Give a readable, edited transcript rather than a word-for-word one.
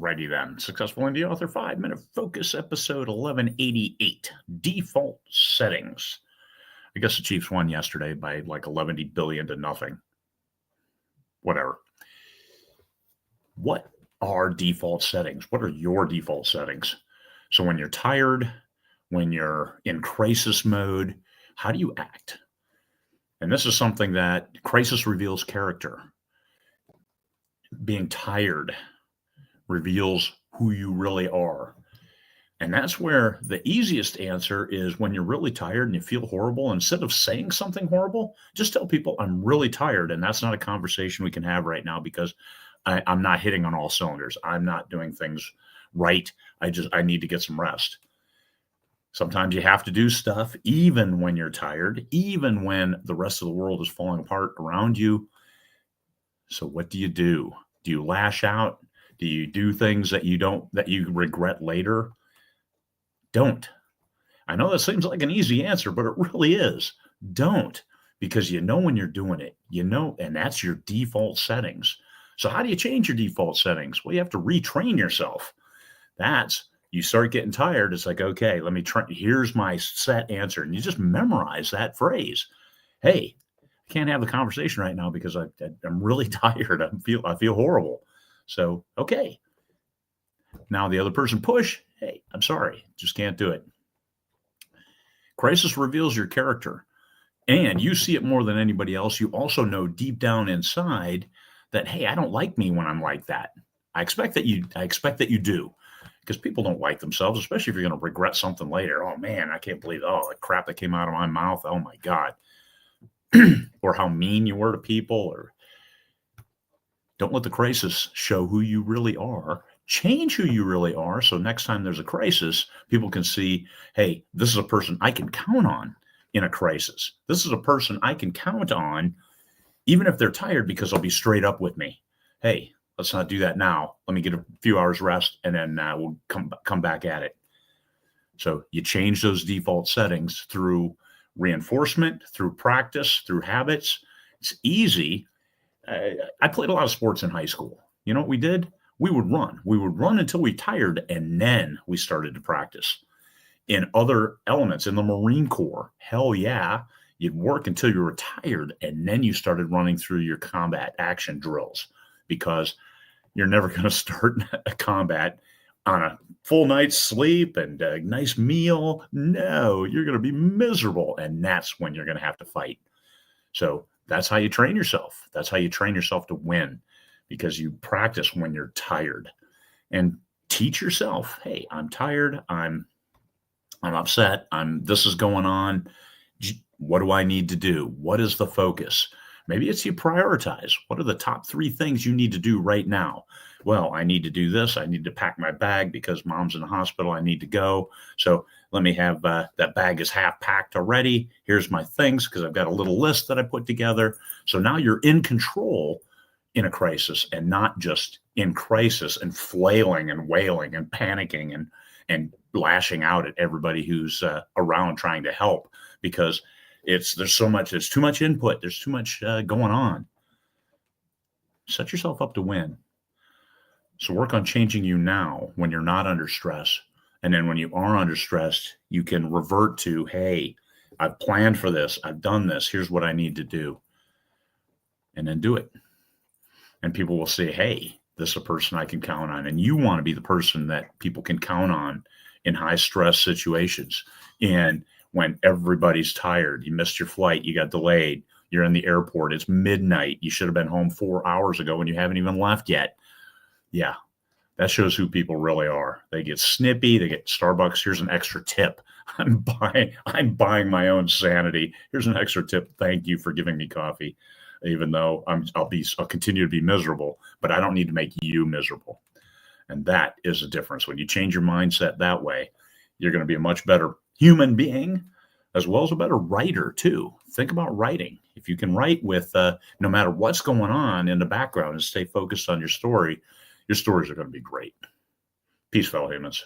Alrighty then. Successful India Author 5-Minute Focus, episode 1188, Default Settings. I guess the Chiefs won yesterday by like 11 billion to nothing. Whatever. What are default settings? What are your default settings? So when you're tired, when you're in crisis mode, how do you act? And this is something that crisis reveals character. Being tired reveals who you really are. And that's where the easiest answer is when you're really tired and you feel horrible. Instead of saying something horrible, just tell people I'm really tired. And that's not a conversation we can have right now because I'm not hitting on all cylinders. I'm not doing things right. I need to get some rest. Sometimes you have to do stuff even when you're tired, even when the rest of the world is falling apart around you. So what do? Do you lash out? Do you do things that you regret later? Don't. I know that seems like an easy answer, but it really is. Don't, because you know when you're doing it, and that's your default settings. So how do you change your default settings? Well, you have to retrain yourself. You start getting tired. It's like, okay, let me try. Here's my set answer. And you just memorize that phrase. Hey, I can't have the conversation right now because I'm really tired. I feel horrible. So, okay. Now the other person push. Hey, I'm sorry. Just can't do it. Crisis reveals your character. And you see it more than anybody else. You also know deep down inside that, hey, I don't like me when I'm like that. I expect that you do. Because people don't like themselves, especially if you're going to regret something later. Oh, man, I can't believe, the crap that came out of my mouth. Oh, my God. Or how mean you were to people. Or don't let the crisis show who you really are. Change who you really are. So next time there's a crisis, people can see, hey, this is a person I can count on in a crisis. This is a person I can count on, even if they're tired, because they'll be straight up with me. Hey, let's not do that now. Let me get a few hours rest, and then we'll come back at it. So you change those default settings through reinforcement, through practice, through habits. It's easy. I played a lot of sports in high school. You know what we did? We would run. We would run until we tired, and then we started to practice. In other elements, in the Marine Corps, hell yeah, you'd work until you were tired, and then you started running through your combat action drills, because you're never going to start a combat on a full night's sleep and a nice meal. No, you're going to be miserable, and that's when you're going to have to fight. So that's how you train yourself. That's how you train yourself to win, because you practice when you're tired. And teach yourself, hey, I'm tired. I'm upset. This is going on. What do I need to do? What is the focus? Maybe it's you prioritize. What are the top 3 things you need to do right now? Well, I need to do this. I need to pack my bag because mom's in the hospital. I need to go. So let me have that bag is half packed already. Here's my things because I've got a little list that I put together. So now you're in control in a crisis, and not just in crisis and flailing and wailing and panicking and lashing out at everybody who's around trying to help, because there's too much input. There's too much going on. Set yourself up to win. So work on changing you now when you're not under stress. And then when you are under stress, you can revert to, hey, I've planned for this. I've done this. Here's what I need to do. And then do it. And people will say, hey, this is a person I can count on. And you want to be the person that people can count on in high stress situations. And when everybody's tired, you missed your flight, you got delayed, you're in the airport, it's midnight, you should have been home 4 hours ago and you haven't even left yet. Yeah, that shows who people really are. They get snippy, they get Starbucks, here's an extra tip. I'm buying my own sanity. Here's an extra tip. Thank you for giving me coffee, even though I'll continue to be miserable, but I don't need to make you miserable. And that is the difference. When you change your mindset that way, you're going to be a much better human being, as well as a better writer too. Think about writing. If you can write with no matter what's going on in the background and stay focused on your story, your stories are going to be great. Peace, fellow humans.